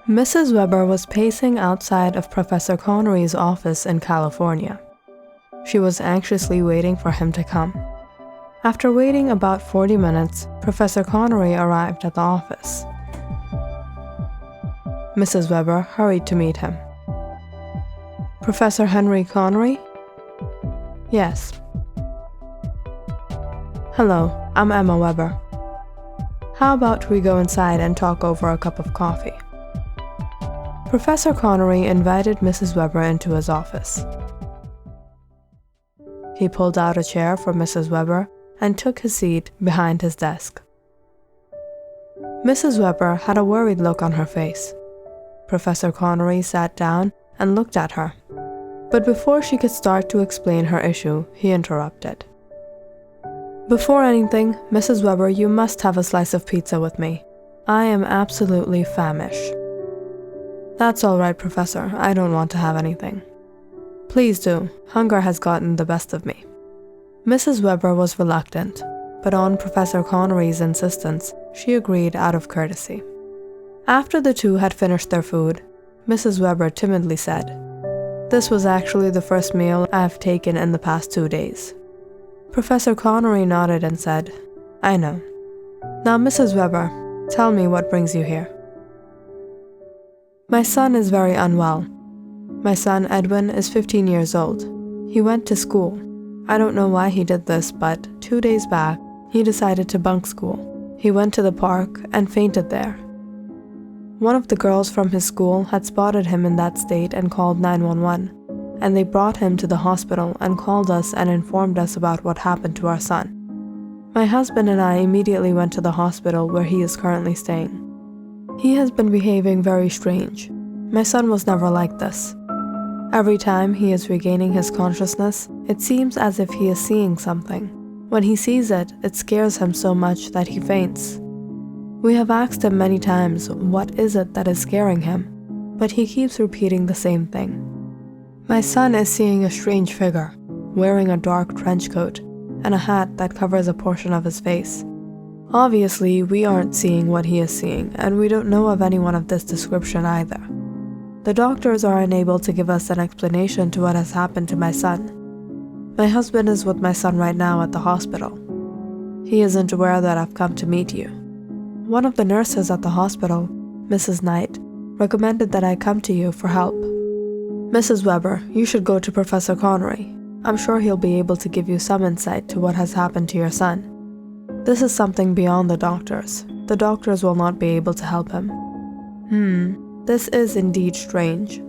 Mrs. Weber was pacing outside of Professor Connery's office in California. She was anxiously waiting for him to come. After waiting about 40 minutes, Professor Connery arrived at the office. Mrs. Weber hurried to meet him. "Professor Henry Connery?" "Yes." "Hello, I'm Emma Weber. How about we go inside and talk over a cup of coffee?" Professor Connery invited Mrs. Weber into his office. He pulled out a chair for Mrs. Weber and took his seat behind his desk. Mrs. Weber had a worried look on her face. Professor Connery sat down and looked at her. But before she could start to explain her issue, he interrupted. "Before anything, Mrs. Weber, you must have a slice of pizza with me. I am absolutely famished." "That's all right, Professor. I don't want to have anything." "Please do. Hunger has gotten the best of me." Mrs. Weber was reluctant, but on Professor Connery's insistence, she agreed out of courtesy. After the two had finished their food, Mrs. Weber timidly said, "This was actually the first meal I have taken in the past 2 days." Professor Connery nodded and said, "I know. Now, Mrs. Weber, tell me what brings you here." "My son is very unwell. My son Edwin is 15 years old. He went to school. I don't know why he did this, but 2 days back, he decided to bunk school. He went to the park and fainted there. One of the girls from his school had spotted him in that state and called 911, and they brought him to the hospital and called us and informed us about what happened to our son. My husband and I immediately went to the hospital where he is currently staying. He has been behaving very strange. My son was never like this. Every time he is regaining his consciousness, it seems as if he is seeing something. When he sees it, it scares him so much that he faints. We have asked him many times what is it that is scaring him, but he keeps repeating the same thing. My son is seeing a strange figure, wearing a dark trench coat and a hat that covers a portion of his face. Obviously, we aren't seeing what he is seeing, and we don't know of anyone of this description either. The doctors are unable to give us an explanation to what has happened to my son. My husband is with my son right now at the hospital. He isn't aware that I've come to meet you. One of the nurses at the hospital, Mrs. Knight, recommended that I come to you for help. Mrs. Weber, you should go to Professor Connery. I'm sure he'll be able to give you some insight to what has happened to your son. This is something beyond the doctors. The doctors will not be able to help him." This is indeed strange.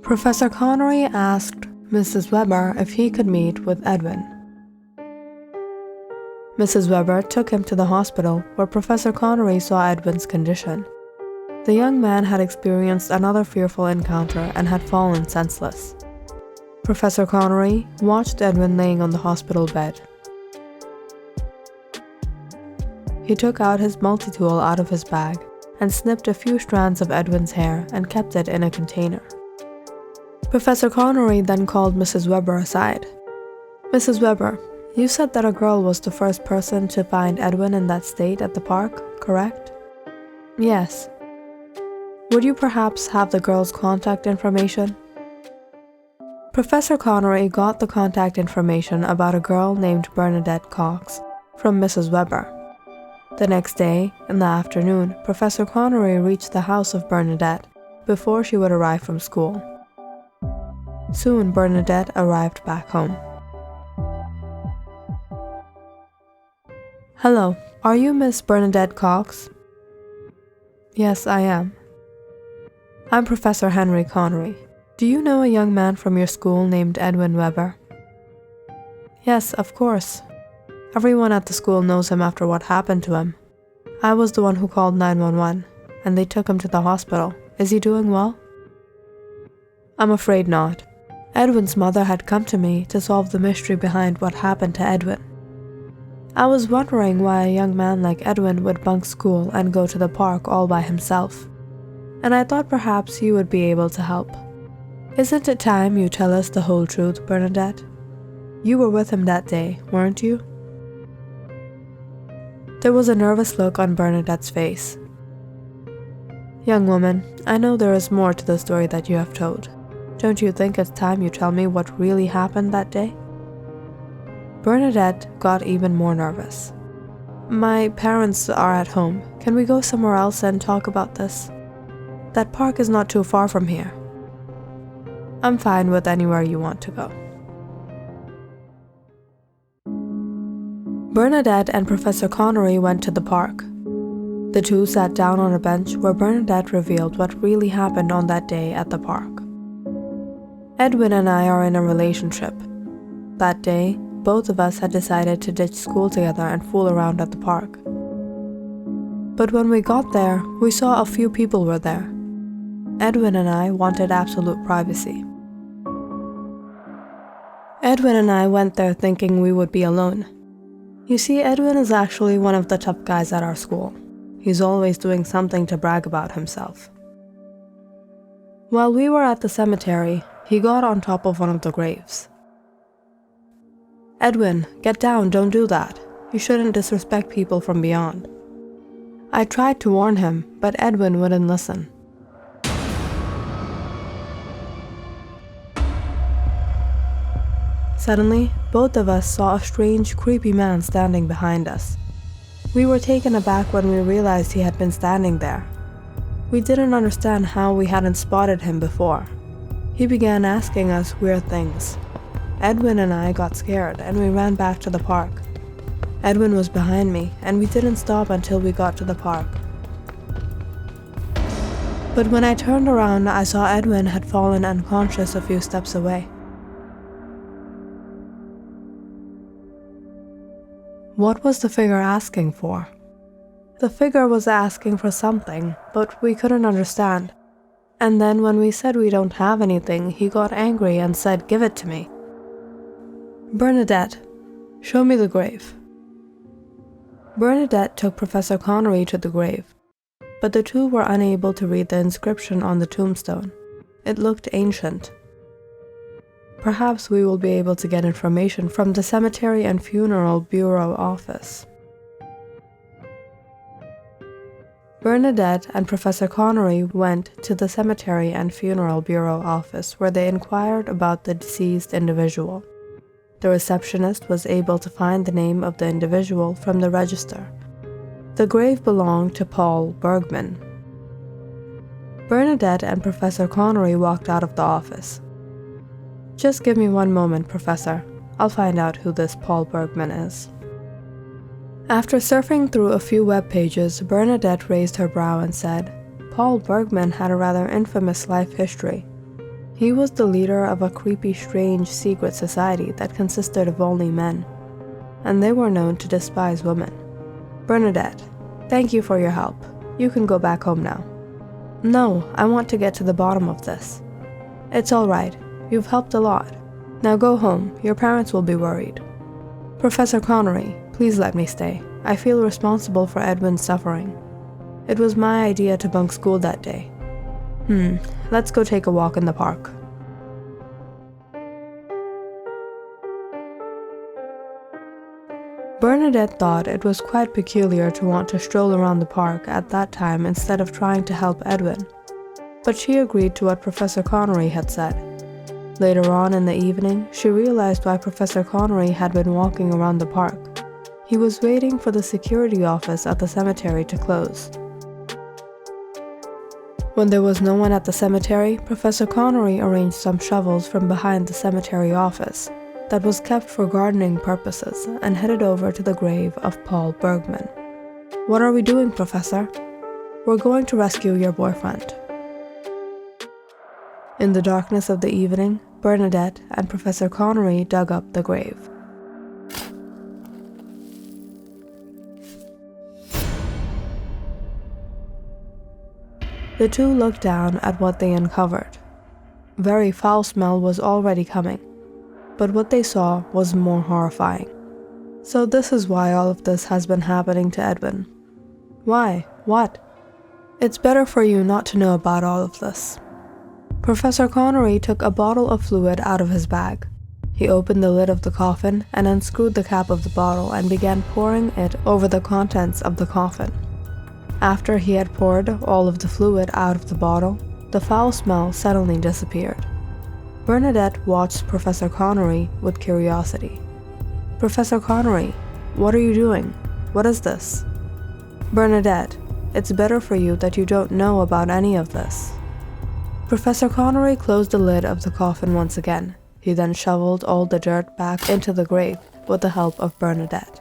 Professor Connery asked Mrs. Weber if he could meet with Edwin. Mrs. Weber took him to the hospital where Professor Connery saw Edwin's condition. The young man had experienced another fearful encounter and had fallen senseless. Professor Connery watched Edwin laying on the hospital bed. He took out his multi-tool out of his bag and snipped a few strands of Edwin's hair and kept it in a container. Professor Connery then called Mrs. Weber aside. "Mrs. Weber, you said that a girl was the first person to find Edwin in that state at the park, correct?" "Yes." "Would you perhaps have the girl's contact information?" Professor Connery got the contact information about a girl named Bernadette Cox from Mrs. Weber. The next day, in the afternoon, Professor Connery reached the house of Bernadette before she would arrive from school. Soon, Bernadette arrived back home. "Hello, are you Miss Bernadette Cox?" "Yes, I am." "I'm Professor Henry Connery. Do you know a young man from your school named Edwin Weber?" "Yes, of course. Everyone at the school knows him after what happened to him. I was the one who called 911, and they took him to the hospital. Is he doing well?" "I'm afraid not. Edwin's mother had come to me to solve the mystery behind what happened to Edwin. I was wondering why a young man like Edwin would bunk school and go to the park all by himself, and I thought perhaps you would be able to help. Isn't it time you tell us the whole truth, Bernadette?" You were with him that day, weren't you? There was a nervous look on Bernadette's face. Young woman, I know there is more to the story that you have told. Don't you think it's time you tell me what really happened that day? Bernadette got even more nervous. My parents are at home. Can we go somewhere else and talk about this? That park is not too far from here. I'm fine with anywhere you want to go. Bernadette and Professor Connery went to the park. The two sat down on a bench where Bernadette revealed what really happened on that day at the park. Edwin and I are in a relationship. That day, both of us had decided to ditch school together and fool around at the park. But when we got there, we saw a few people were there. Edwin and I wanted absolute privacy. Edwin and I went there thinking we would be alone. You see, Edwin is actually one of the tough guys at our school. He's always doing something to brag about himself. While we were at the cemetery, he got on top of one of the graves. Edwin, get down, don't do that. You shouldn't disrespect people from beyond. I tried to warn him, but Edwin wouldn't listen. Suddenly, both of us saw a strange, creepy man standing behind us. We were taken aback when we realized he had been standing there. We didn't understand how we hadn't spotted him before. He began asking us weird things. Edwin and I got scared and we ran back to the park. Edwin was behind me and we didn't stop until we got to the park. But when I turned around, I saw Edwin had fallen unconscious a few steps away. What was the figure asking for? The figure was asking for something, but we couldn't understand. And then when we said we don't have anything, he got angry and said, "Give it to me." Bernadette, show me the grave. Bernadette took Professor Connery to the grave, but the two were unable to read the inscription on the tombstone. It looked ancient. Perhaps we will be able to get information from the Cemetery and Funeral Bureau office. Bernadette and Professor Connery went to the Cemetery and Funeral Bureau office where they inquired about the deceased individual. The receptionist was able to find the name of the individual from the register. The grave belonged to Paul Bergman. Bernadette and Professor Connery walked out of the office. Just give me one moment, Professor. I'll find out who this Paul Bergman is. After surfing through a few web pages, Bernadette raised her brow and said, Paul Bergman had a rather infamous life history. He was the leader of a creepy, strange, secret society that consisted of only men, and they were known to despise women. Bernadette, thank you for your help. You can go back home now. No, I want to get to the bottom of this. It's all right. You've helped a lot. Now go home. Your parents will be worried. Professor Connery, please let me stay. I feel responsible for Edwin's suffering. It was my idea to bunk school that day. Let's go take a walk in the park. Bernadette thought it was quite peculiar to want to stroll around the park at that time instead of trying to help Edwin, but she agreed to what Professor Connery had said. Later on in the evening, she realized why Professor Connery had been walking around the park. He was waiting for the security office at the cemetery to close. When there was no one at the cemetery, Professor Connery arranged some shovels from behind the cemetery office that was kept for gardening purposes and headed over to the grave of Paul Bergman. What are we doing, Professor? We're going to rescue your boyfriend. In the darkness of the evening, Bernadette and Professor Connery dug up the grave. The two looked down at what they uncovered. Very foul smell was already coming, but what they saw was more horrifying. So this is why all of this has been happening to Edwin. Why? What? It's better for you not to know about all of this. Professor Connery took a bottle of fluid out of his bag. He opened the lid of the coffin and unscrewed the cap of the bottle and began pouring it over the contents of the coffin. After he had poured all of the fluid out of the bottle, the foul smell suddenly disappeared. Bernadette watched Professor Connery with curiosity. "Professor Connery, what are you doing? What is this?" "Bernadette, it's better for you that you don't know about any of this." Professor Connery closed the lid of the coffin once again. He then shoveled all the dirt back into the grave with the help of Bernadette.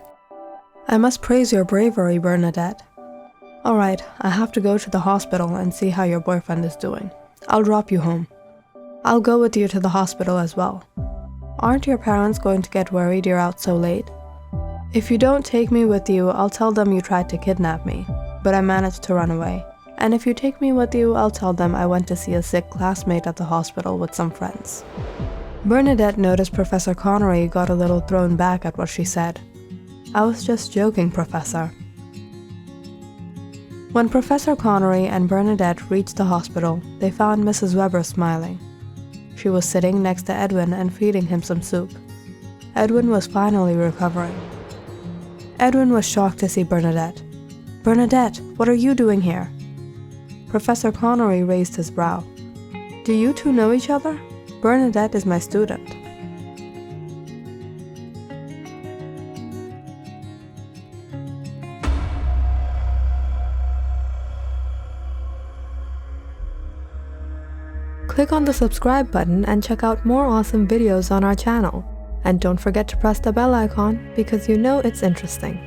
"I must praise your bravery, Bernadette. Alright, I have to go to the hospital and see how your boyfriend is doing. I'll drop you home. I'll go with you to the hospital as well. Aren't your parents going to get worried you're out so late? If you don't take me with you, I'll tell them you tried to kidnap me, but I managed to run away. And if you take me with you, I'll tell them I went to see a sick classmate at the hospital with some friends." Bernadette noticed Professor Connery got a little thrown back at what she said. "I was just joking, Professor." When Professor Connery and Bernadette reached the hospital, they found Mrs. Weber smiling. She was sitting next to Edwin and feeding him some soup. Edwin was finally recovering. Edwin was shocked to see Bernadette. "Bernadette, what are you doing here?" Professor Connery raised his brow. "Do you two know each other? Bernadette is my student." Click on the subscribe button and check out more awesome videos on our channel. And don't forget to press the bell icon because you know it's interesting.